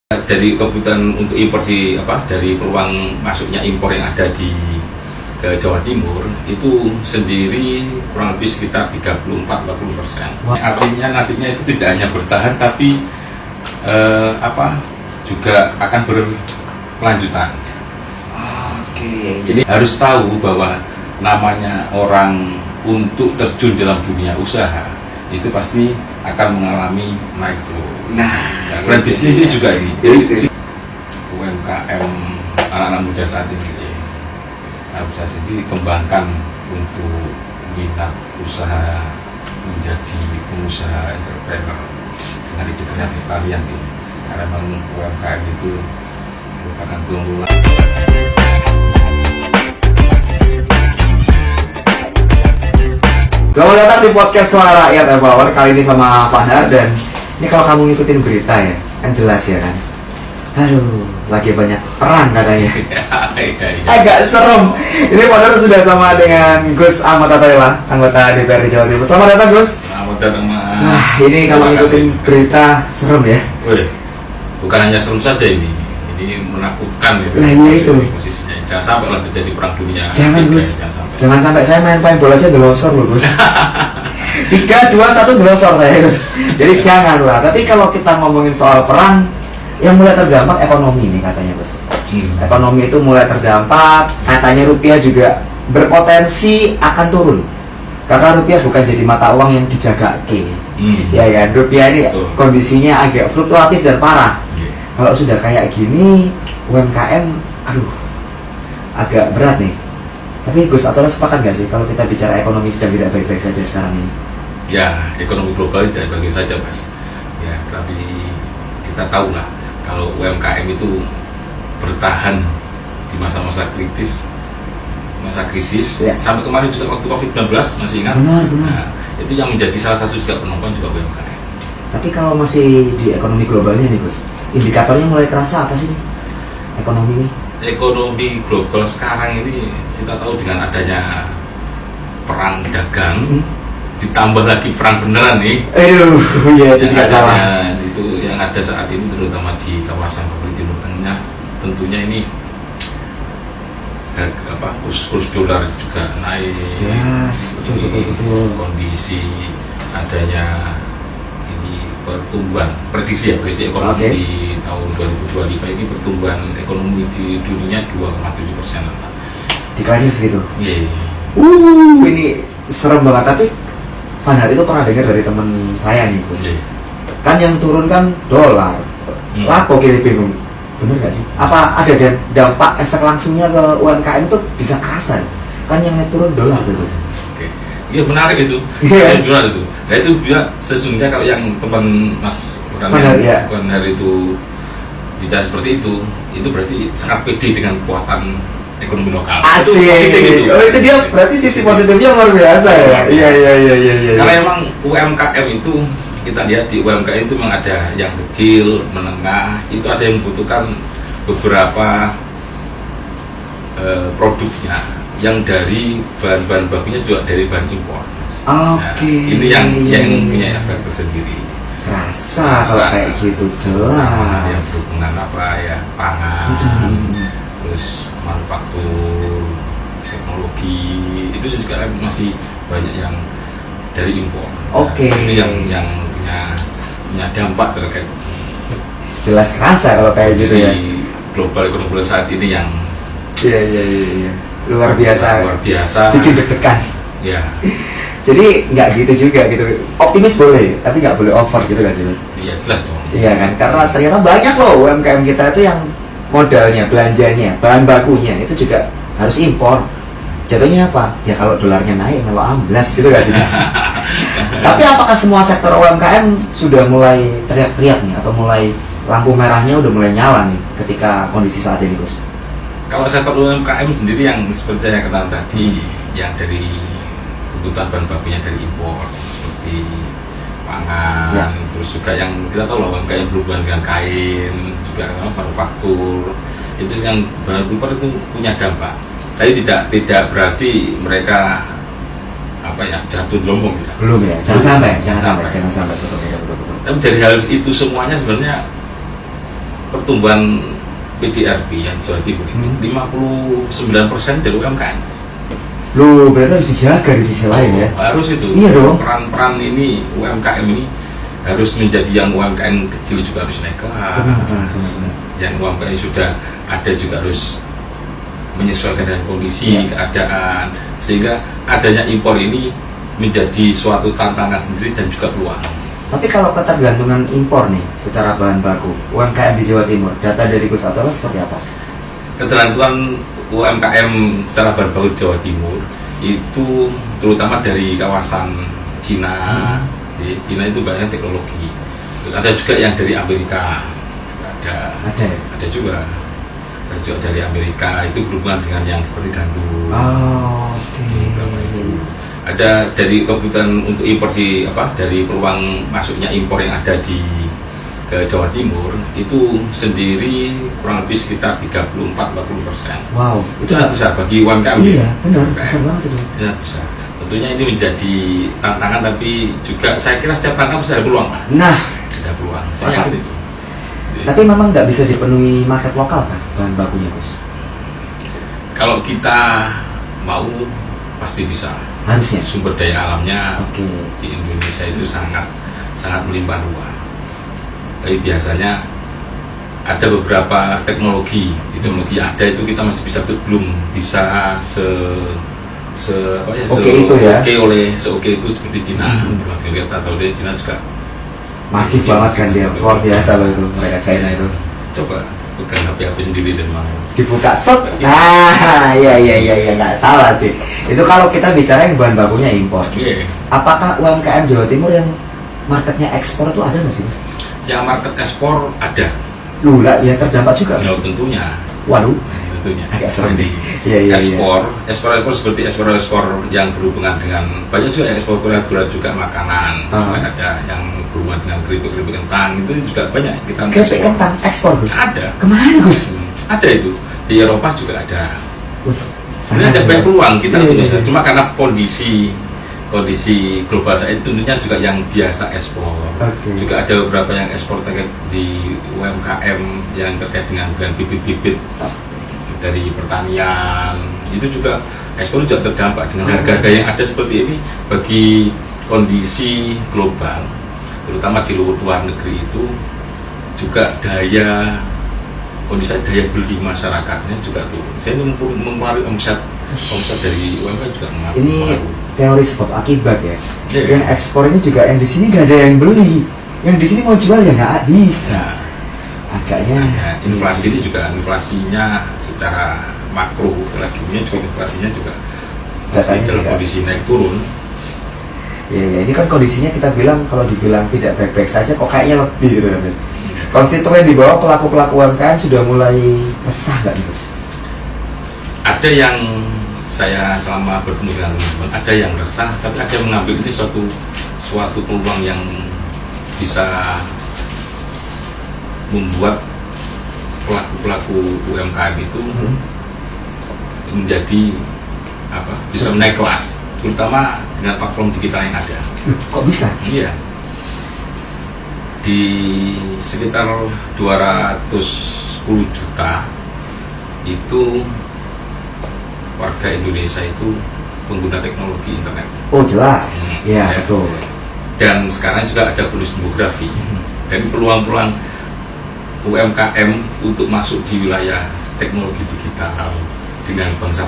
Dari kebutuhan untuk impor dari peluang masuknya impor yang ada di Jawa Timur itu sendiri kurang lebih sekitar 34-40%. Artinya nantinya itu tidak hanya bertahan tapi juga akan berkelanjutan. Oke. Jadi harus tahu bahwa namanya orang untuk terjun dalam dunia usaha itu pasti akan mengalami naik turun. Dan bisnis ini juga ini. Jadi UMKM anak-anak muda saat ini bisa sendiri kembangkan untuk minat usaha menjadi pengusaha entrepreneur dengan ide kreatif kalian nih. Karena memang UMKM itu merupakan tulang. Selamat datang di podcast Suara Rakyat Empower. Kali ini sama Fahnar. Dan ini kalau kamu ngikutin berita ya, kan jelas ya kan. Aduh, lagi banyak perang katanya. Agak serem. Ini Fahnar sudah sama dengan Gus Ahmad Atarela, anggota DPRD Jawa Timur. Selamat datang Gus. Selamat datang Mas. Nah, ini kalau ngikutin berita serem ya. Wih, bukan hanya serem saja ini menakutkan ya. Nah, ini itu. Posisinya jangan sampai lah terjadi perang dunia. Jangan Gus. Jangan Jangan sampai saya main bola aja gelosor loh Gus. 3, 2, 1 gelosor saya Gus. Jadi janganlah. Tapi kalau kita ngomongin soal perang, yang mulai terdampak ekonomi nih katanya Gus. Ekonomi itu mulai terdampak. Katanya rupiah juga berpotensi akan turun. Karena rupiah bukan jadi mata uang yang dijaga ya kan. Rupiah ini kondisinya agak fluktuatif dan parah. Kalau sudah kayak gini, UMKM, agak berat nih. Tapi Gus Atola sepakat nggak sih kalau kita bicara ekonomi sedang tidak baik-baik saja sekarang ini? Ya, ekonomi global tidak baik-baik saja Mas. Ya, tapi kita tahulah kalau UMKM itu bertahan di masa-masa kritis, masa krisis, ya. Sampai kemarin juga waktu COVID-19 masih ingat? Benar. Nah, itu yang menjadi salah satu juga penopang juga UMKM. Tapi kalau masih di ekonomi globalnya nih Gus, indikatornya mulai kerasa apa sih nih ekonomi ini? Ekonomi global sekarang ini kita tahu dengan adanya perang dagang, ditambah lagi perang beneran nih. Ya itu tidak salah. Itu yang ada saat ini terutama di kawasan Timur Tengah, tentunya ini kurs dolar juga naik. Jelas, betul. Kondisi adanya pertumbuhan prediksi ekonomi di tahun 2025 ini pertumbuhan ekonomi di dunia 2,7%. Dikaliin segitu. Iya. Ini serem banget. Tapi Fahnar itu pernah dengar dari teman saya nih Gus. Kan yang turun kan dolar. Lah kok kiri bingung. Bener gak sih? Apa ada dampak efek langsungnya ke UMKM itu bisa kerasa? Kan yang turun dolar tuh Gus. Iya menarik itu, benar itu. Nah itu juga sesungguhnya kalau yang teman Mas Benar itu bicara seperti itu berarti sangat pede dengan kekuatan ekonomi lokal. Asik. Itu positif itu. Oh itu dia berarti sisi positifnya luar biasa ya. Iya. Karena emang UMKM itu kita lihat di UMKM itu memang ada yang kecil, menengah, itu ada yang membutuhkan beberapa produknya. Yang dari bahan-bahan bakunya juga dari bahan impor. Ini yang punya efek tersendiri. Rasa kalau kayak gitu jelas. Yang berhubungan pangan, terus manufaktur, teknologi itu juga masih banyak yang dari impor. Itu yang punya dampak terkait. Jelas rasa kalau kayak gitu ya. Global ekonomi saat ini yang. Iya. Luar biasa, bikin deg-degan ya. Jadi nggak gitu juga gitu, optimis boleh tapi nggak boleh over gitu gak sih Mas? Iya jelas dong. Iya kan, karena ternyata banyak loh UMKM kita itu yang modalnya, belanjanya, bahan bakunya itu juga harus impor. Jatuhnya apa? Ya kalau dolarnya naik malah amblas gitu gak sih Mas? Tapi apakah semua sektor UMKM sudah mulai teriak-teriak nih atau mulai lampu merahnya udah mulai nyala nih ketika kondisi saat ini Gus? Kalau sektor UMKM sendiri yang seperti saya katakan tadi, yang dari kebutuhan bahan bakunya dari impor seperti pangan, terus juga yang kita tahu loh UMKM berhubungan dengan kain, juga manufaktur, itu yang bahan impor itu punya dampak. Tapi tidak berarti mereka jatuh gelombang ya. Belum ya, jangan sampai betul. Tapi dari hal itu semuanya sebenarnya pertumbuhan PDRB yang Jawa Timur itu 59% dari UMKM. Loh, berarti harus dijaga di sisi lain ya? Harus itu. Iya dong. Peran-peran ini UMKM ini harus menjadi yang UMKM kecil juga harus naik kelas. Yang UMKM sudah ada juga harus menyesuaikan dengan kondisi keadaan, sehingga adanya impor ini menjadi suatu tantangan sendiri dan juga peluang. Tapi kalau ketergantungan impor nih secara bahan baku UMKM di Jawa Timur, data dari Gus Atola seperti apa? Ketergantungan UMKM secara bahan baku di Jawa Timur itu terutama dari kawasan Cina. Di Cina itu banyak teknologi. Terus ada juga yang dari Amerika. Ada juga dari Amerika, itu berhubungan dengan yang seperti gandum. Ada dari kebutuhan untuk impor dari peluang masuknya impor yang ada di ke Jawa Timur itu sendiri kurang lebih sekitar 34-40%. Wow, itu sangat besar bagi UMKM. Iya, benar, besar banget itu. Ya, besar. Tentunya ini menjadi tantangan, tapi juga saya kira setiap tantangan pasti ada peluang, Pak. Nah, ada peluang. Saya yakin itu. Tapi memang nggak bisa dipenuhi market lokal kan bahan bakunya, Gus? Kalau kita mau pasti bisa. Harusnya. Sumber daya alamnya di Indonesia itu sangat melimpah ruah. Tapi biasanya ada beberapa teknologi yang ada itu kita masih belum bisa oke itu seperti Cina. Kita tahu dari Cina juga masif banget kan dia, luar biasa loh itu mereka China itu. Coba bukan HP sendiri dan mau dibuka set. Iya nggak salah sih. Itu kalau kita bicara yang bahan bakunya impor. Apakah UMKM Jawa Timur yang marketnya ekspor itu ada nggak sih? Yang market ekspor ada. Lah, ya terdampak juga. Ya, tentunya. Waduh. Tentunya. Agak serem deh. Ekspor seperti ekspor yang berhubungan dengan banyak juga ekspor gula juga makanan. Juga ada yang berhubungan dengan keripik kentang, itu juga banyak kita keripik kentang ekspor, Gus? Ada. Kemana, Gus? Ada itu. Di Eropa juga ada. Ini ada banyak peluang kita Indonesia. Cuma karena kondisi global saat itu tentunya juga yang biasa ekspor. Juga ada beberapa yang ekspor terkait di UMKM yang terkait dengan bibit-bibit dari pertanian. Itu juga ekspor juga terdampak dengan harga-harga yang ada seperti ini bagi kondisi global. Terutama di luar negeri itu juga kondisi daya beli masyarakatnya juga turun. Saya mempengaruhi omset dari UMKM juga mengaruh. Ini teori sebab akibat ya. Yang ekspor ini juga yang di sini nggak ada yang beli, yang di sini mau jual ya nggak bisa. Agaknya. Inflasi ini juga inflasinya secara makro secara dunia juga inflasinya juga masih dalam kondisi naik turun. Ya, ini kan kondisinya kita bilang kalau dibilang tidak baik-baik saja kok kayaknya lebih gitu kan, Mas. Konstituen di bawah pelaku-pelaku UMKM sudah mulai resah nggak nih, Mas? Ada yang saya selama bertemu dengan teman-teman, ada yang resah, tapi ada yang mengambil ini suatu peluang yang bisa membuat pelaku-pelaku UMKM itu menjadi bisa naik kelas, terutama dengan platform digital yang ada. Kok bisa? Iya. Di sekitar 210 juta itu warga Indonesia itu pengguna teknologi internet. Oh jelas, ya betul. Dan sekarang juga ada bonus demografi. Dan peluang-peluang UMKM untuk masuk di wilayah teknologi digital dengan bangsa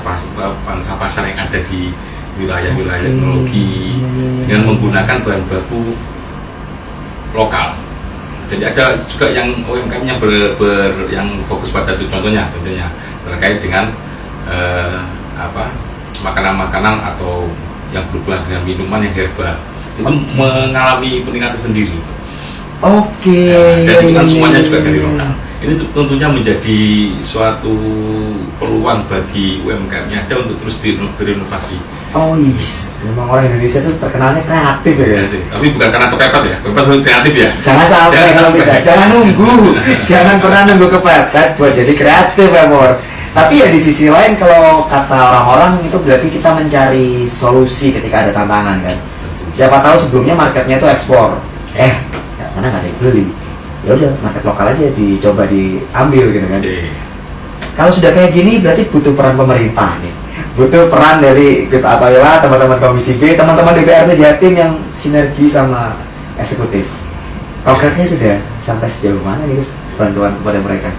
pasar yang ada di wilayah-wilayah teknologi dengan menggunakan bahan baku lokal. Jadi ada juga yang UMKM-nya yang fokus pada itu, contohnya tentunya terkait dengan makanan-makanan atau yang berhubungan dengan minuman yang herbal itu mengalami peningkatan sendiri. Dan itu kan semuanya juga dari lokal. Ini tentunya menjadi suatu peluang bagi UMKM-nya ada untuk terus berinovasi. Memang orang Indonesia itu terkenalnya kreatif ya. Tapi bukan karena kepepet ya, kepepet itu kreatif ya. Jangan sampai kalau bisa, jangan nunggu, jangan pernah nunggu kepepet buat jadi kreatif ya, Mor. Tapi ya di sisi lain kalau kata orang-orang itu berarti kita mencari solusi ketika ada tantangan kan. Siapa tahu sebelumnya marketnya itu ekspor, sana nggak ada yang beli. ya udah market lokal aja dicoba diambil gitu kan. Oke. Kalau sudah kayak gini berarti butuh peran pemerintah nih, butuh peran dari Gus Atoila, teman-teman Komisi B, teman-teman DPRD Jatim yang sinergi sama eksekutif. Konkretnya sudah sampai sejauh mana nih Gus bantuan kepada mereka?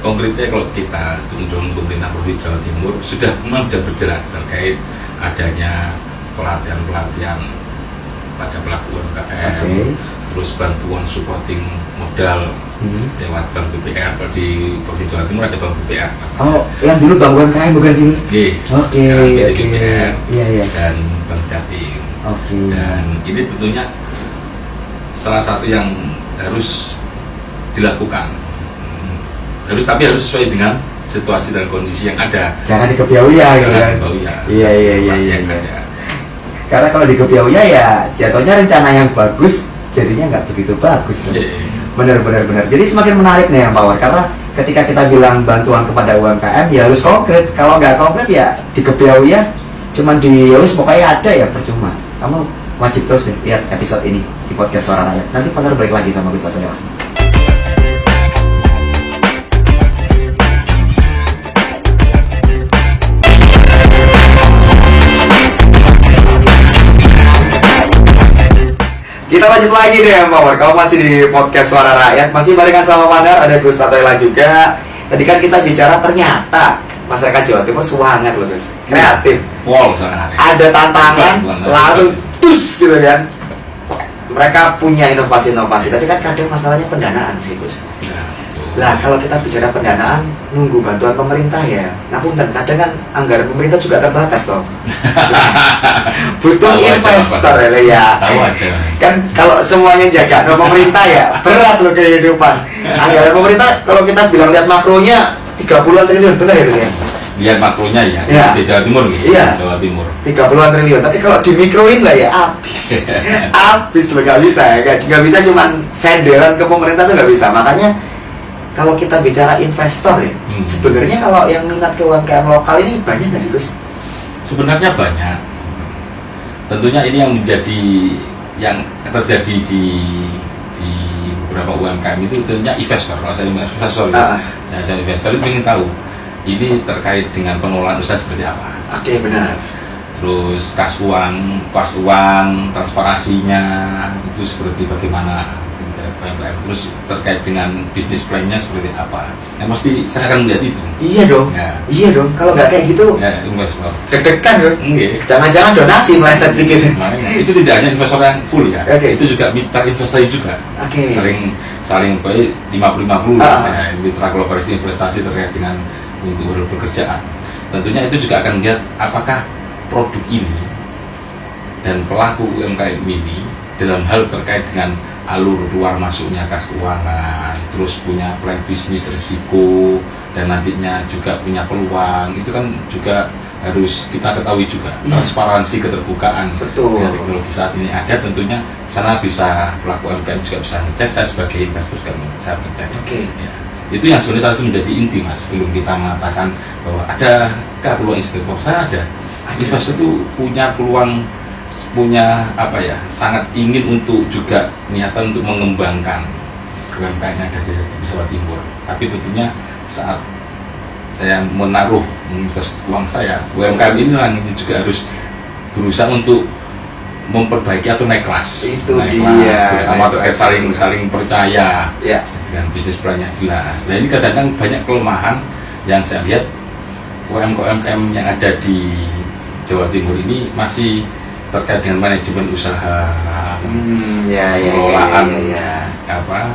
Konkretnya kalau kita mendorong pemerintah Provinsi Jawa Timur sudah memang sudah berjalan terkait adanya pelatihan pada pelaku UMKM, terus bantuan supporting modal lewat Bank BPR. Di Provinsi Jawa Timur ada Bank BPR. Oh, yang dulu Bank UMKM bukan sih? Oke. BPR dan Bank Jatim. Dan ini tentunya salah satu yang harus dilakukan. Tapi harus sesuai dengan situasi dan kondisi yang ada. Jangan dikepiauya gitu kan. Iya. Karena kalau dikepiauya ya jatuhnya rencana yang bagus jadinya nggak begitu bagus. Benar. Jadi semakin menarik nih yang Power, karena ketika kita bilang bantuan kepada UMKM ya harus konkret. Kalau nggak konkret ya dikepiauya, cuman pokoknya ada ya percuma. Kamu wajib terus nih lihat episode ini di podcast Suara Rakyat. Nanti Founder balik lagi sama Gus Atoila. Kita lanjut lagi deh Power. Kamu masih di podcast Suara Rakyat, masih barengan sama Founder, ada Gus Atoila juga. Tadi kan kita bicara ternyata masyarakat Jawa Timur semangat loh Gus, kreatif. Ada tantangan langsung gitu kan. Mereka punya inovasi-inovasi. Tapi kan kadang masalahnya pendanaan sih Gus. Lah kalau kita bicara pendanaan, nunggu bantuan pemerintah ya. Ngapunten, kadang kan anggaran pemerintah juga terbatas toh. Butuh investor ya. Tahu aja. Kan kalau semuanya jaga pemerintah ya berat loh kehidupan. Anggaran pemerintah kalau kita bilang lihat makronya 30-an triliun, benar ya Gus ya? Lihat makronya ya. Di Jawa Timur gitu. Iya. Jawa Timur 30-an triliun, tapi kalau dimikroin lah ya habis. Habis loh, nggak bisa ya. Nggak bisa cuman senderan ke pemerintah tuh nggak bisa. Makanya kalau kita bicara investor ya, sebenarnya kalau yang minat ke UMKM lokal ini banyak nggak sih Gus? Sebenarnya banyak. Tentunya ini yang terjadi di beberapa UMKM itu tentunya investor. Kalau saya investor, saya investor itu ingin tahu ini terkait dengan pengelolaan usaha seperti apa. Oke, benar. Terus kas uang, transparansinya itu seperti bagaimana. Terus terkait dengan bisnis plan-nya seperti apa. Yang pasti saya akan melihat itu. Iya dong. Iya dong. Kalau nggak kayak gitu, investor deg-degan dong. Jangan-jangan donasi meleset sedikit. Itu tidak hanya investor yang full ya. Itu juga mitra investasi juga. Saling 50-50 saya mitra kolaborasi investasi terkait dengan untuk pekerjaan. Tentunya itu juga akan melihat apakah produk ini dan pelaku UMKM ini dalam hal terkait dengan alur keluar masuknya kas keuangan, terus punya plan bisnis risiko, dan nantinya juga punya peluang, itu kan juga harus kita ketahui juga. Transparansi, keterbukaan dengan teknologi saat ini ada, tentunya sana bisa pelaku UMKM juga bisa ngecek, saya sebagai investor juga bisa ngecek. Ya. Itu yang sebenarnya harus menjadi inti Mas, sebelum kita mengatakan bahwa adakah peluang investor. Saya ada. Investor itu punya peluang, punya sangat ingin untuk juga niatan untuk mengembangkan UMKM yang ada di Jawa Timur. Tapi tentunya saat saya menaruh uang saya, UMKM ini juga harus berusaha untuk memperbaiki atau naik kelas. Terutama terkait saling percaya dengan bisnis plan-nya jelas. Nah ini kadang-kadang banyak kelemahan yang saya lihat UMKM yang ada di Jawa Timur ini masih terkait dengan manajemen usaha,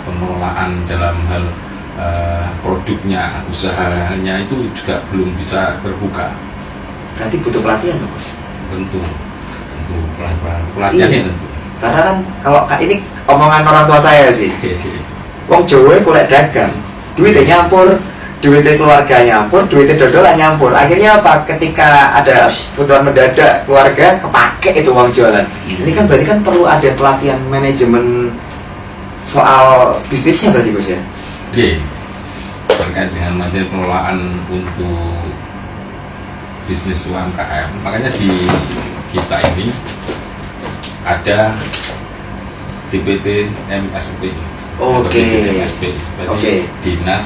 pengelolaan dalam hal produknya, usahanya itu juga belum bisa terbuka. Berarti butuh pelatihan Mas? Tentu pelatihannya tentu. Karena kan kalau ini omongan orang tua saya sih, wong Jawa kulek dagang, duitnya nyampur, duitnya keluarga nyampur, duitnya dodolan nyampur. Akhirnya apa? Ketika ada kebutuhan mendadak keluarga, kepake itu uang jualan. Ini kan berarti kan perlu ada pelatihan manajemen soal bisnisnya berarti Gus ya? Terkait dengan materi pengelolaan untuk bisnis UMKM. Makanya di kita ini ada DPT MSP. Oke. DPTMSB. Berarti Oke. dinas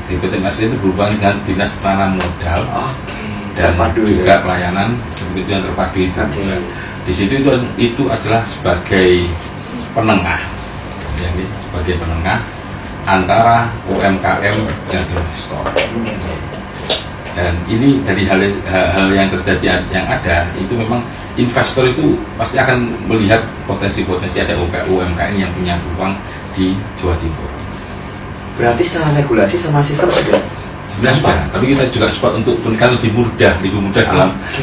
DPTMSB itu berhubungan dengan dinas penanaman modal Oke. dan Terpadu, juga ya. pelayanan seperti itu yang terpadu itu. Oke. Di situ itu adalah sebagai penengah, ya, sebagai penengah antara UMKM dan investor. Dan ini dari hal yang terjadi yang ada itu memang investor itu pasti akan melihat potensi-potensi ada UMKM yang punya peluang di Jawa Timur. Berarti secara regulasi sama sistem sudah. Sebenarnya sudah, tapi kita juga support untuk pendidikan lebih mudah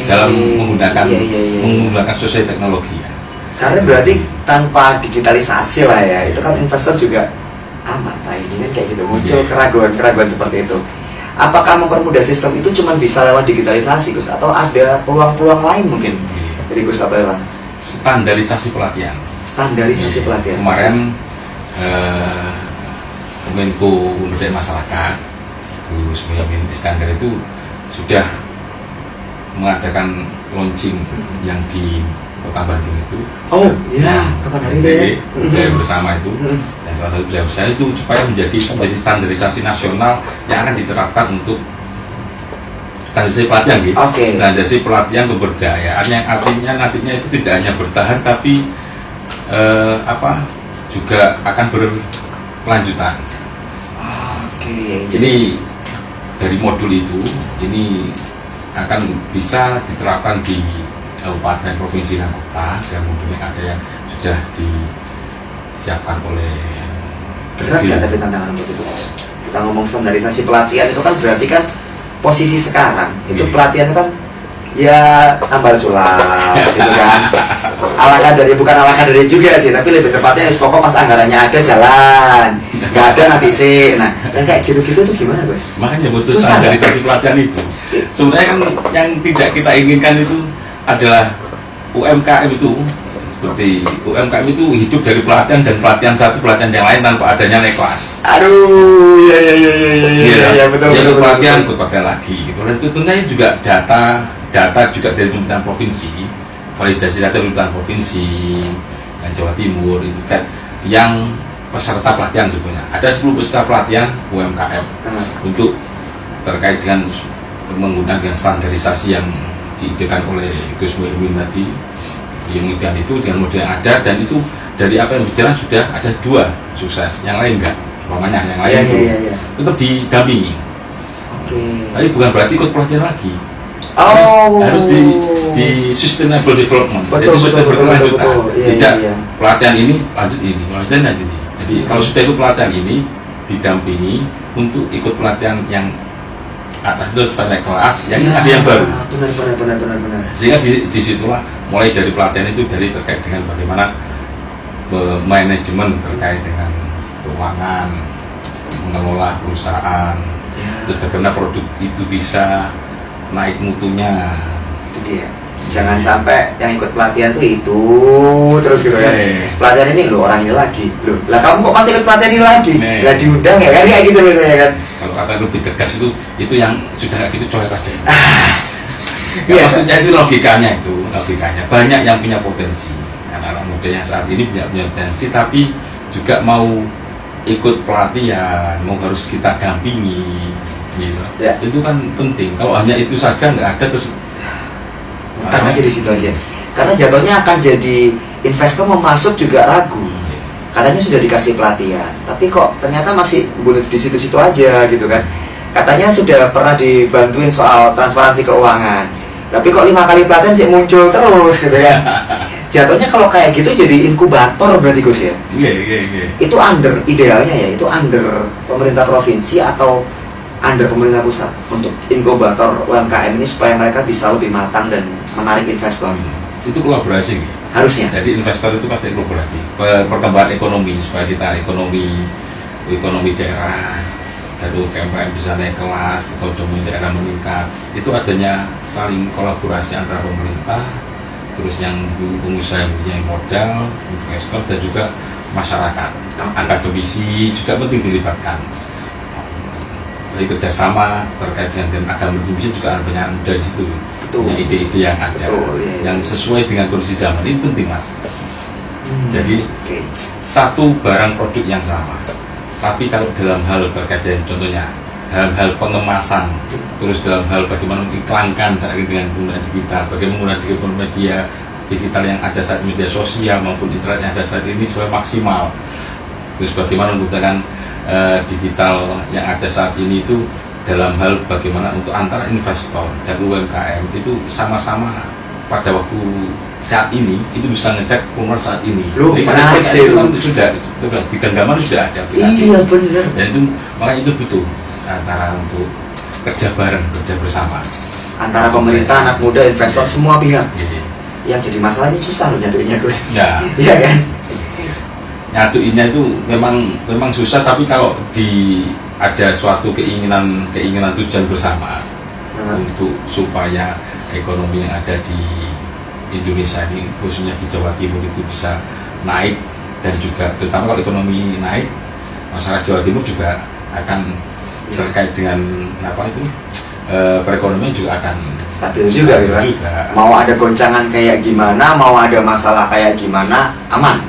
dalam menggunakan Iya. menggunakan sosial teknologi ya. Karena berarti tanpa digitalisasi lah ya, itu kan investor juga amat lah ini kan kayak gitu, muncul keraguan-keraguan seperti itu. Apakah mempermudah sistem itu cuma bisa lewat digitalisasi Gus, atau ada peluang-peluang lain mungkin dari Gus atau Ella? Standarisasi pelatihan. Standarisasi pelatihan. Kemarin Menko Pemberdayaan Masyarakat Gus Muhyiddin Iskandar itu sudah mengadakan launching yang di Kota Bandung itu. Oh iya, kapan hari itu ya? Budaya bersama itu, dan salah satu budaya bersama itu supaya menjadi standarisasi nasional yang akan diterapkan untuk standarisasi pelatihan gitu. Standarisasi pelatihan pemberdayaan yang artinya nantinya itu tidak hanya bertahan tapi juga akan berkelanjutan. Jadi dari modul itu ini akan bisa diterapkan di kabupaten, provinsi, dan kota, dan modulnya ada yang sudah disiapkan oleh. Berat kan tapi tantangan untuk itu. Kita ngomong standarisasi pelatihan itu kan berarti kan posisi sekarang itu pelatihan kan ya tambal sulap gitu kan. Bukan ala kadarnya juga sih, tapi lebih tepatnya pokok pas anggarannya ada jalan, nggak ada nanti sih. Nah, yang kayak gitu-gitu tuh gimana Gus? Makanya butuh Susah, standarisasi pelatihan itu. Sebenarnya kan yang tidak kita inginkan itu adalah UMKM itu, seperti UMKM itu hidup dari pelatihan, dan pelatihan satu pelatihan yang lain tanpa adanya naik kelas. Aduh, iya betul. Ya pelatihan lagi gitu. Dan tentunya juga data juga dari pemerintahan provinsi, validasi data pemerintahan provinsi yang Jawa Timur itu kan yang peserta pelatihan tentunya ada 10 peserta pelatihan UMKM untuk terkait dengan menggunakan standarisasi yang diidekan oleh Gus Muhyiddin tadi. Kemudian itu dengan model yang ada, dan itu dari apa yang berjalan sudah ada 2 sukses, yang lain enggak, umpamanya yang lain tetap didampingi. Tapi bukan berarti ikut pelatihan lagi. Harus di sustainable development. Jadi sudah berkelanjutan. Tidak pelatihan ini lanjut ini, pelatihan lanjut ini. Jadi kalau sudah ikut pelatihan ini didampingi untuk ikut pelatihan yang atas itu pada kelas yang ada yang baru. Benar. Sehingga disitulah mulai dari pelatihan itu dari terkait dengan bagaimana manajemen terkait dengan keuangan, mengelola perusahaan, terus bagaimana produk itu bisa naik mutunya. Itu dia. Jangan sampai yang ikut pelatihan tuh itu terus gitu ya. Pelatihan ini loh, orang ini lagi loh. Lah kamu kok masih ikut pelatihan ini lagi? Lah diundang ya kan, kayak gitu biasanya kan. Kalau kata lebih tegas itu yang sudah kayak gitu coret aja. Maksudnya itu logikanya banyak yang punya potensi. Anak-anak muda yang saat ini punya potensi tapi juga mau ikut pelatihan, mau harus kita dampingi gitu. Itu kan penting. Kalau hanya itu saja nggak ada terus utang aja di situ aja. Karena jatuhnya akan jadi investor mau masuk juga ragu. Katanya sudah dikasih pelatihan, tapi kok ternyata masih bulat di situ-situ aja gitu kan. Katanya sudah pernah dibantuin soal transparansi keuangan, tapi kok 5 kali pelatihan sih muncul terus gitu kan. Jatuhnya kalau kayak gitu jadi inkubator berarti Gus ya. Itu under idealnya ya, itu under pemerintah provinsi atau under pemerintah pusat untuk inkubator UMKM ini supaya mereka bisa lebih matang dan menarik investor. Itu kolaborasi nih. Harusnya. Jadi investor itu pasti kolaborasi. Perkembangan ekonomi supaya kita ekonomi daerah dan UMKM bisa naik kelas, ekonomi daerah meningkat. Itu adanya saling kolaborasi antara pemerintah, terus yang pengusaha yang punya modal, investor, dan juga masyarakat. Akademisi juga penting dilibatkan. Jadi kerjasama terkait dengan agama Indonesia juga ada banyak dari situ. Yang ide-ide yang ada, yang sesuai dengan kondisi zaman ini penting mas. Jadi satu barang produk yang sama, tapi kalau dalam hal terkait dengan contohnya hal-hal pengemasan, terus dalam hal bagaimana mengiklankan saat ini dengan penggunaan digital, bagaimana menggunakan media digital yang ada saat media sosial maupun internet yang ada saat ini supaya maksimal, terus bagaimana menggunakan digital yang ada saat ini itu dalam hal bagaimana untuk antara investor dan UMKM itu sama-sama pada waktu saat ini itu bisa ngecek pengeluaran saat ini. Jadi menarik sih itu sudah di genggaman sudah ada aplikasi. Iya benar. Dan itu makanya itu butuh antara untuk kerja bareng, kerja bersama antara pemerintah, anak muda, investor, semua pihak. Iya. Yang jadi masalah ini susah loh nyatuinnya Gus. Ya. Iya kan? Nyatuinnya itu memang susah, tapi kalau ada suatu keinginan tujuan bersama untuk supaya ekonomi yang ada di Indonesia ini khususnya di Jawa Timur itu bisa naik, dan juga terutama kalau ekonomi naik masyarakat Jawa Timur juga akan terkait dengan perekonomian juga akan stabil juga gitu kan. Mau ada goncangan kayak gimana, mau ada masalah kayak gimana, aman.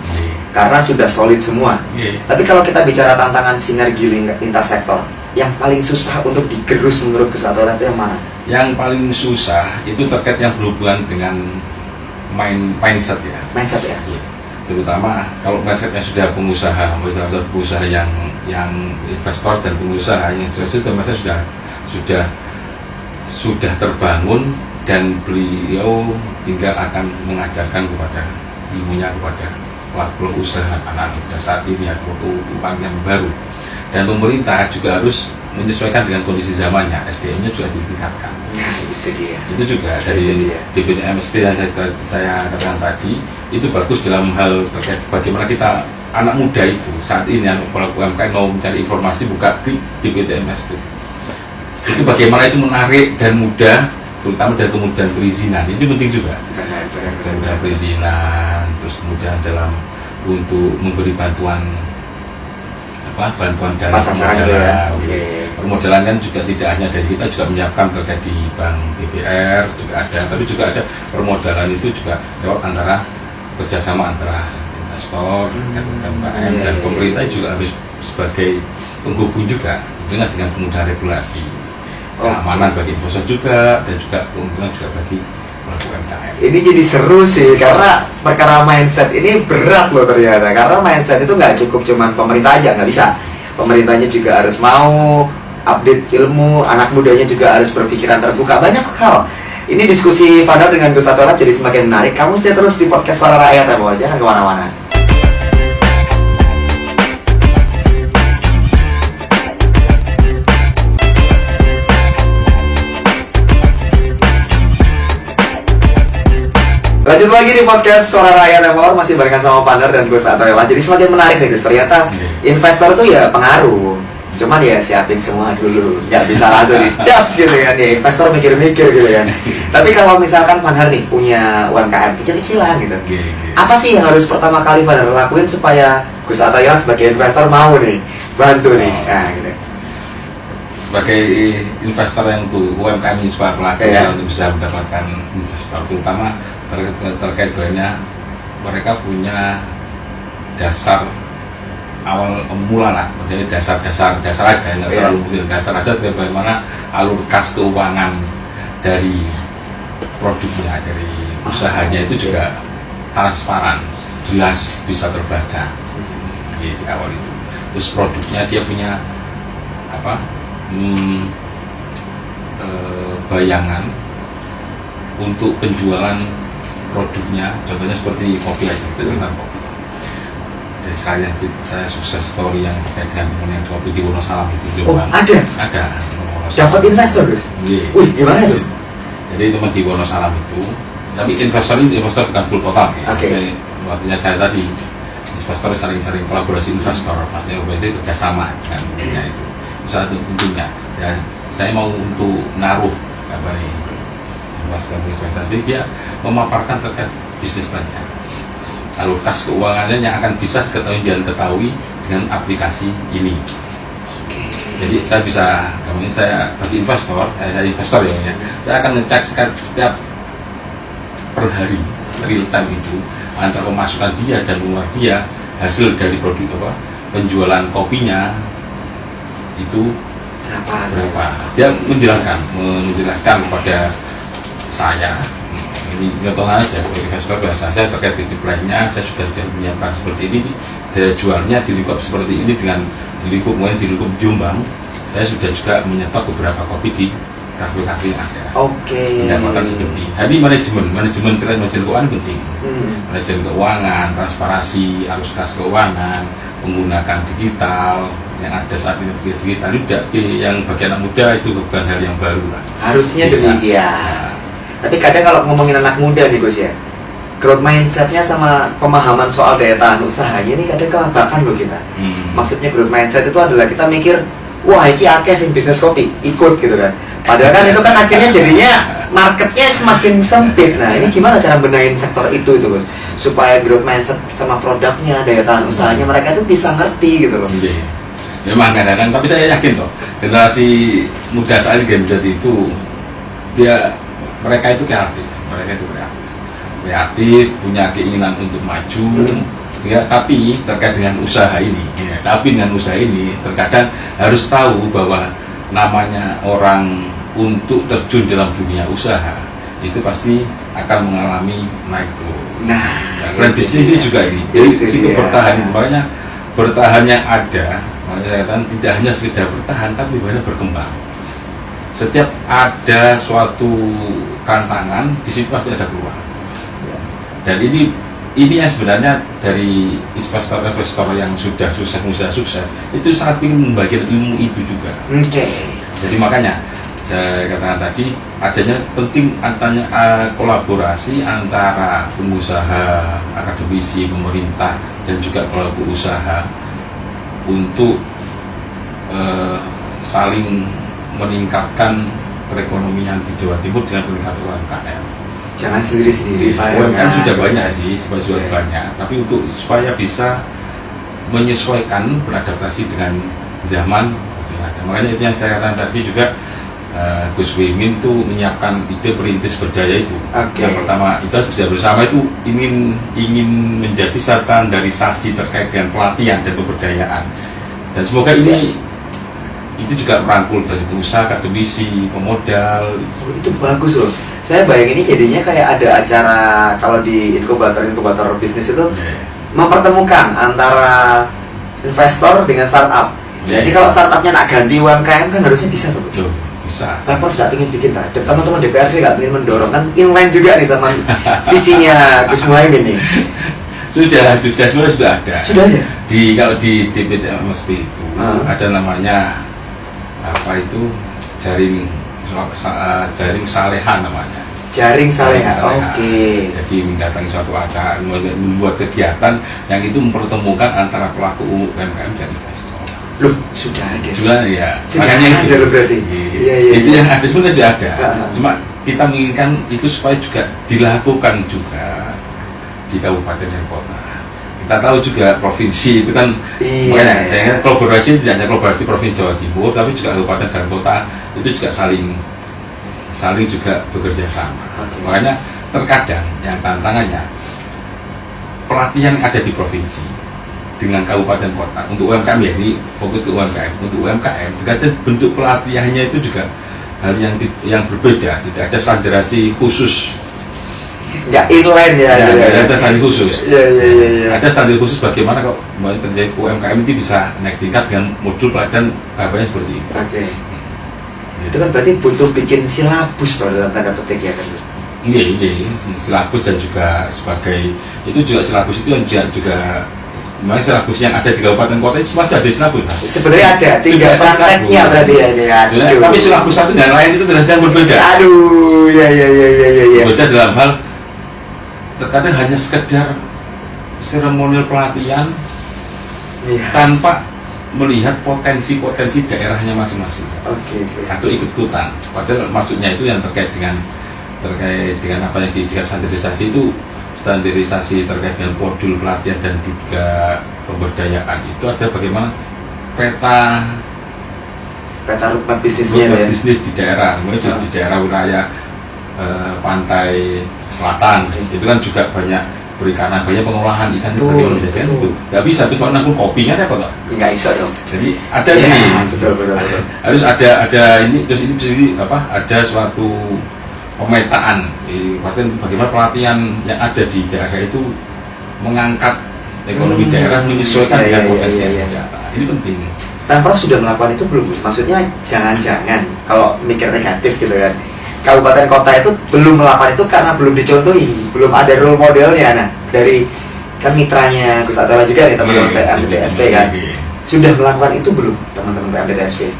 Karena sudah solid semua. Tapi kalau kita bicara tantangan sinergi lintas sektor, yang paling susah untuk digerus menurut Gus Atoila itu yang mana? Yang paling susah itu terkait yang berhubungan dengan mindset ya. Mindset ya. Terutama kalau mindsetnya sudah pengusaha, misalnya pengusaha yang investor dan pengusaha yang sudah terbangun, dan beliau tinggal akan mengajarkan kepada ilmunya kepada pelaku usaha anak muda saat ini atau pelaku yang baru. Dan pemerintah juga harus menyesuaikan dengan kondisi zamannya, SDM-nya juga ditingkatkan. Nah, itu dia. Itu juga dari DPTMSD yang saya katakan tadi, itu bagus dalam hal terkait bagaimana kita anak muda itu saat ini anak pelaku UMKM mau mencari informasi buka klik DPTMSD. Itu bagaimana itu menarik dan mudah, terutama dari kemudahan perizinan. Ini penting juga. Kemudahan perizinan, terus kemudian dalam untuk memberi bantuan dari permodalan. Permodalan kan juga tidak hanya dari kita, juga menyiapkan terkait di Bank BBR juga ada, tapi juga ada permodalan itu juga lewat antara kerjasama antara investor dan UMKM, dan pemerintah juga harus sebagai penghubung juga dengan kemudahan regulasi, keamanan bagi investor juga, dan juga keuntungan juga bagi pelaku UMKM. Ini jadi seru sih, karena perkara mindset ini berat loh ternyata. Karena mindset itu nggak cukup cuman pemerintah aja, nggak bisa. Pemerintahnya juga harus mau update ilmu, anak mudanya juga harus berpikiran terbuka, banyak hal. Ini diskusi Fadar dengan Gus Atoila jadi semakin menarik. Kamu stay terus di podcast Suara Rakyat ya, bahwa jangan kemana-mana. Lanjut lagi di podcast Suara Rakyat Empower, masih barengan sama Fadar dan Gus Atoila. Jadi semakin menarik nih Gus, ternyata investor itu ya pengaruh. Cuman ya siapin semua dulu, nggak bisa langsung didas gitu kan ya. Investor mikir-mikir gitu kan. Tapi kalau misalkan Fadar nih punya UMKM kecil-kecilan gitu, apa sih yang harus pertama kali Fadar lakuin supaya Gus Atoila sebagai investor mau nih bantu nih? Nah gitu. Sebagai investor yang untuk UMKM ini supaya pelaku untuk bisa mendapatkan investor, terutama terkait banyak mereka punya dasar awal mula lah, maksudnya dasar aja, nggak terlalu mungkin dasar aja bagaimana alur kas keuangan dari produknya, dari usahanya itu juga transparan, jelas, bisa terbaca di awal itu. Terus produknya dia punya bayangan untuk penjualan produknya, contohnya seperti kopi aja, kita contoh kopi. Jadi saya sukses story yang terkait dengan pemilihan kopi di Wonosalam itu. Ada. Dapat investor Gus? Wih, gimana tuh? Jadi teman di Wonosalam itu, tapi investor bukan full total ya. Artinya saya tadi investor sering kolaborasi investor, maksudnya kerjasama dengan punya itu. Satu tentunya, dan saya mau untuk naruh investasi, dia memaparkan terkait bisnis plannya, lalu kas keuangannya yang akan bisa diketahui dengan aplikasi ini. Jadi saya bisa, saya bagi investor ya, saya akan ngecek setiap per hari real time itu antara pemasukan dia dan pengeluaran dia hasil dari produk penjualan kopinya itu berapa. Dia menjelaskan kepada saya. Ini contohnya aja, investor biasa saya terkait bisnis lainnya, saya sudah menyiapkan seperti ini, daya jualnya di lingkup seperti ini dengan di lingkup Jombang, saya sudah juga menyetok beberapa kopi di kafe-kafe yang ada. Pendapatan seperti. Jadi manajemen keuangan penting. Manajemen keuangan, transparansi, arus kas keuangan, menggunakan digital yang ada saat ini digital tidak yang bagi anak muda itu bukan hal yang baru lah. Harusnya demikian. Tapi kadang kalau ngomongin anak muda nih Gus ya, growth mindsetnya sama pemahaman soal daya tahan usahanya ini kadang kelabakan loh kita. Maksudnya growth mindset itu adalah kita mikir, wah ini akeh sing bisnis kopi, ikut gitu kan. Padahal kan itu kan akhirnya jadinya marketnya semakin sempit. Nah ini gimana cara benahin sektor itu Gus, supaya growth mindset sama produknya, daya tahan usahanya mereka itu bisa ngerti gitu loh. Memang kadang-kadang, tapi saya yakin toh generasi muda saat Gen Z itu mereka itu kreatif, punya keinginan untuk maju. Tapi terkait dengan usaha ini, terkadang harus tahu bahwa namanya orang untuk terjun dalam dunia usaha itu pasti akan mengalami naik turun. Dan bisnis ini juga ini. Jadi situ bertahan, makanya bertahan yang ada, makanya tidak hanya sekedar bertahan, tapi bagaimana berkembang. Setiap ada suatu tantangan, di situ pasti ada peluang. Dan ini yang sebenarnya dari investor yang sudah sukses itu sangat ingin membagikan ilmu itu juga. Jadi makanya saya katakan tadi adanya penting kolaborasi antara pengusaha, akademisi, pemerintah dan juga pelaku usaha untuk saling meningkatkan perekonomian di Jawa Timur dengan meningkatkan UMKM. Jangan sendiri-sendiri. UMKM sudah banyak sih, sudah banyak. Tapi supaya bisa menyesuaikan, beradaptasi dengan zaman yang ada. Makanya itu yang saya katakan tadi juga, Gus Wimin itu menyiapkan ide perintis berdaya itu. Yang pertama itu bisa bersama itu ingin menjadi standarisasi terkait dengan pelatihan dan pemberdayaan. Dan semoga ini itu juga merangkul dari pengusaha, akademisi, pemodal. Itu bagus loh. Saya bayangin ini jadinya kayak ada acara kalau di inkubator bisnis itu mempertemukan antara investor dengan startup. Jadi kalau startupnya nak ganti UMKM kan harusnya bisa tuh. Bisa. Saya sudah ingin bikin teman-teman DPRD nggak ingin mendorong kan inline juga nih sama visinya Gus Muhaimin nih. Sudah ada. Sudah ada. Kalau di DPTMSP itu ada namanya jaring saleha namanya. Jaring saleha. Jadi mendatangi suatu acara, membuat kegiatan yang itu mempertemukan antara pelaku UMKM dan investor. Loh, sudah ada. Makanya ada loh berarti. Iya. Itu yang ada sebenarnya sudah ada. Cuma kita menginginkan itu supaya juga dilakukan juga di kabupaten dan kota. Kita tahu juga provinsi itu kan, makanya saya kolaborasi tidak hanya kolaborasi provinsi Jawa Timur, tapi juga kabupaten dan kota itu juga saling juga bekerja sama. Makanya terkadang yang tantangannya pelatihan yang ada di provinsi dengan kabupaten kota untuk UMKM, ya ini fokus ke UMKM. Untuk UMKM terkadang bentuk pelatihannya itu juga hal yang berbeda, tidak ada standarisasi khusus. Nggak inline ya. Ada standar khusus. Iya. Ada standar khusus bagaimana kok terjadi UMKM itu bisa naik tingkat dengan modul pelatihan seperti itu. Itu kan berarti butuh bikin silabus toh dalam tanda petik ya kan? Iya, silabus dan juga sebagai itu juga silabus itu yang juga memang silabus yang ada di kabupaten kota itu masih ada silabus. Sebenarnya ada, tinggal prakteknya berarti ya. Tapi silabus satu dan lain itu ternyata berbeda. Iya. Berbeda dalam hal terkadang hanya sekedar seremonial pelatihan tanpa melihat potensi daerahnya masing-masing. Atau ikut-ikutan. Padahal maksudnya itu yang terkait dengan apa yang dijadikan standarisasi itu, standarisasi terkait dengan modul pelatihan dan juga pemberdayaan itu ada bagaimana peta roadmap bisnisnya bisnis di daerah, kemudian di daerah wilayah pantai selatan itu kan juga banyak perikanan, banyak pengolahan ikan itu Betul, bagaimana menjadikan betul. itu. Nggak bisa, terus kalau nangkul kopinya repot nggak? Ya, nggak bisa dong. Jadi ada Ya, ini, betul. harus ada ini, terus ini bisa apa? Ada suatu pemetaan, bagaimana pelatihan yang ada di daerah itu mengangkat ekonomi daerah menyesuaikan dengan potensi yang ada. Ini penting. Pemprov sudah melakukan itu belum? Maksudnya jangan-jangan kalau mikir negatif gitu kan, kabupaten kota itu belum melakukan itu karena belum dicontohi, belum ada role modelnya. Nah, dari kan mitranya Gus Atola juga nih teman-teman PMDSP kan, sudah melakukan itu belum teman-teman PMDSP?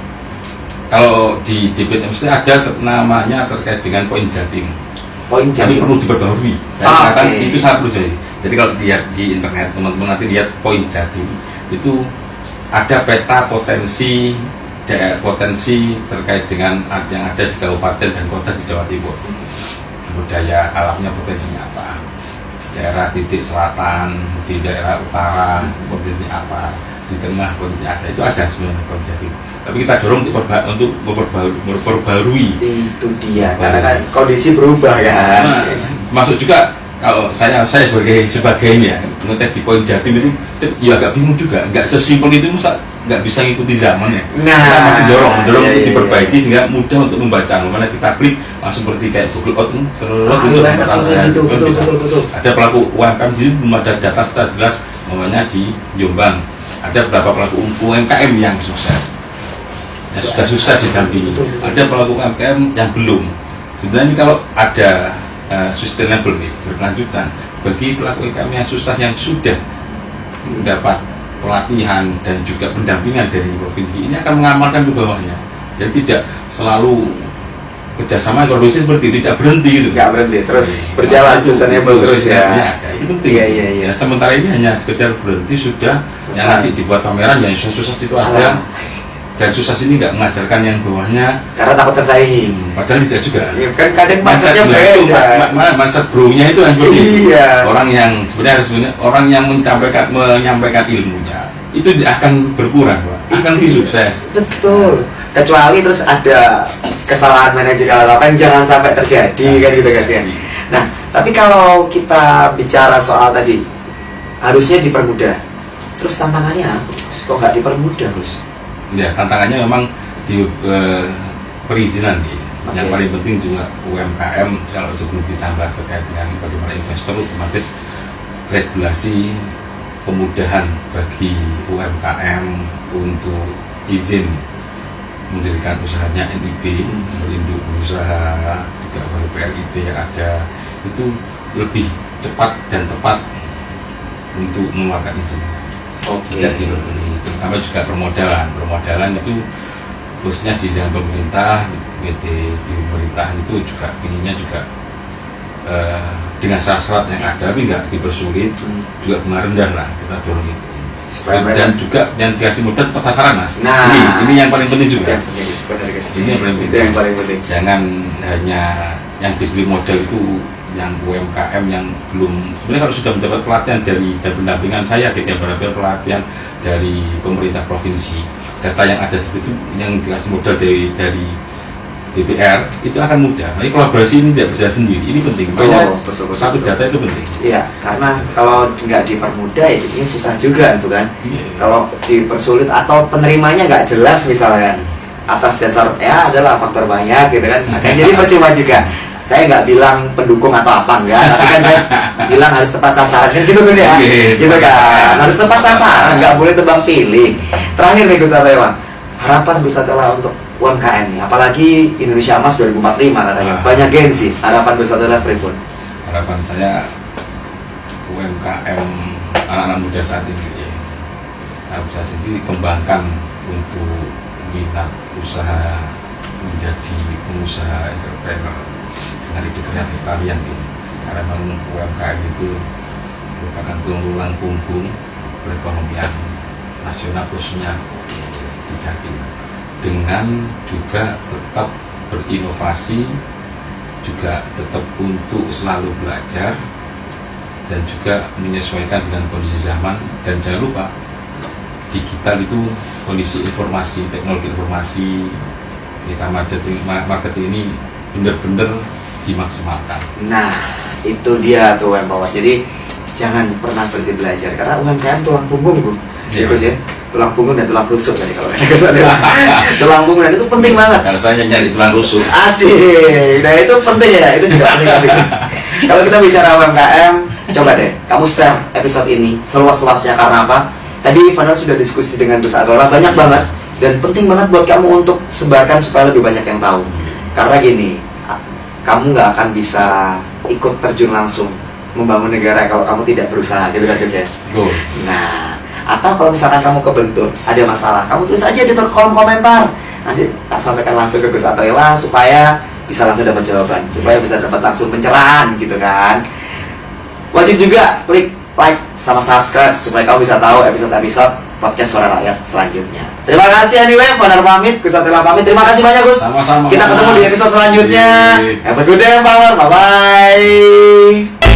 Kalau di DPMC ada namanya terkait dengan poin Jatim. Poin Tapi Jatim perlu diperbarui. Saya katakan oke. itu sangat perlu jadi. Jadi kalau lihat di internet teman-teman nanti lihat poin Jatim itu ada peta potensi potensi terkait dengan yang ada di kabupaten dan kota di Jawa Timur. Sumber daya alamnya potensinya apa? Di daerah titik selatan, di daerah utara potensi apa? Di tengah potensi ada, itu ada sebenarnya poin Jatim. Tapi kita dorong untuk memperbarui. Itu dia, karena kan kondisi berubah kan. Nah, masuk juga kalau saya sebagai ini ya ngetek di poin Jatim itu ya agak bingung juga, nggak sesimpel itu, masa nggak bisa ngikuti zaman ya. Nah, Kita masih dorong iya, untuk iya. diperbaiki sehingga mudah untuk membaca. Mana kita klik langsung seperti kayak Google Out itu Iya, betul. ada pelaku UMKM di sini belum ada data secara jelas, namanya di Jombang ada beberapa pelaku UMKM yang sukses, ya sudah sukses di Jambi. Betul. Ada pelaku UMKM yang belum. Sebenarnya kalau ada sustainable nih, berkelanjutan bagi pelaku UMKM yang sukses yang sudah mendapat pelatihan dan juga pendampingan dari provinsi ini akan mengamalkan ke bawahnya. Jadi tidak selalu kerjasama ekonomi seperti itu, tidak berhenti gitu. Nggak berhenti, terus berjalan sustainable terus ya. Ada. Itu penting. Iya. Ya, sementara ini hanya sekedar berhenti sudah, Selesai. yang nanti dibuat pameran yang susah itu aja. Dan sukses ini nggak mengajarkan yang bawahnya, Karena takut tersaingi. padahal tidak juga. Ya, kan kadang Mindset mindsetnya itu, beda. mindset bro-nya itu yang seperti itu. Iya. Orang yang sebenarnya orang yang menyampaikan ilmunya itu akan berkurang, Pak. Akan lebih sukses. Betul. Kecuali terus ada kesalahan manajerial apa yang jangan sampai terjadi kan gitu guys ya. Nah, tapi kalau kita bicara soal tadi harusnya dipermudah. Terus tantangannya apa? Kok nggak dipermudah, Gus? Ya, tantangannya memang di perizinan nih. Yang Oke. paling penting juga UMKM, kalau sebelum kita bahas terkait dengan bagaimana investor, otomatis regulasi kemudahan bagi UMKM untuk izin mendirikan usahanya NIB, berinduk berusaha, juga bagi PLIT yang ada, itu lebih cepat dan tepat untuk mengeluarkan izin. Oke. Tidak dibeli, terutama juga permodalan itu khususnya di dalam pemerintah, di pemerintahan itu juga inginnya juga dengan syarat-syarat yang ada, tapi nggak dipersulit, juga bunga rendah lah, kita dorong itu. Supaya Dan juga yang dikasih mudah tepat sasaran, Mas. Nah, ini yang paling penting juga. Ini yang paling Itu penting. yang paling penting. Jangan hanya yang diberi modal itu yang UMKM yang belum, sebenarnya kalau sudah mendapat pelatihan dan pendampingan saya, kita benar-benar pelatihan dari pemerintah provinsi, data yang ada seperti itu yang dikasih modal dari DPR itu akan mudah. Nah, kolaborasi ini tidak bisa sendiri, ini penting. Betul. Satu data itu penting. Iya, karena kalau nggak dipermudah ya jadinya susah juga itu kan. Iya. Kalau dipersulit atau penerimanya nggak jelas misalnya atas dasar ya adalah faktor banyak gitu kan, akan jadi percuma juga. Saya nggak bilang pendukung atau apa enggak, tapi kan saya bilang harus tepat sasaran kan gitu Gus ya, gitu kan, harus tepat sasaran, nggak boleh tebang pilih. Terakhir nih Gus Atola, harapan Gus Atola untuk UMKM nih, apalagi Indonesia Emas 2045 katanya, banyak gengsi. Harapan Gus Atola pripun? Harapan saya UMKM anak-anak muda saat ini ya, bisa sendiri kembangkan untuk minat usaha menjadi pengusaha entrepreneur dengan ide kreatif kalian nih. Karena memang UMKM itu merupakan tulang punggung perekonomian nasional khususnya di Jatim, dengan juga tetap berinovasi, juga tetap untuk selalu belajar dan juga menyesuaikan dengan kondisi zaman. Dan jangan lupa digital itu kondisi informasi, teknologi informasi, kita marketing ini benar-benar dimaksimalkan. Nah, itu dia tuh Empower. Jadi jangan pernah berhenti belajar karena UMKM tulang punggung Bu. Iya. Ya Gus ya. Tulang punggung dan tulang rusuk tadi kalau kata Gus adalah. Tulang punggung dan itu penting banget. Kalau saya nyari tulang rusuk. Asik. Nah itu penting ya, itu juga penting banget, Gus. Kalau kita bicara UMKM, coba deh kamu share episode ini seluas-luasnya karena apa? Tadi Fadar sudah diskusi dengan Gus Azola banyak banget dan penting banget buat kamu untuk sebarkan supaya lebih banyak yang tahu. Karena gini, kamu nggak akan bisa ikut terjun langsung membangun negara kalau kamu tidak berusaha, gitu kan Gus ya? Betul. Nah, atau kalau misalkan kamu kebentur, ada masalah, kamu tulis aja di kolom komentar. Nanti tak sampaikan langsung ke Gus Atoila supaya bisa langsung dapat jawaban, supaya bisa dapat langsung pencerahan gitu kan. Wajib juga klik like sama subscribe supaya kamu bisa tahu episode-episode podcast Suara Rakyat selanjutnya. Terima kasih anyway, Fadar pamit, Gus Atoila pamit. Terima kasih banyak Gus. Sama-sama. Kita ketemu di episode selanjutnya. Iya. Have a good day, Power. Bye-bye.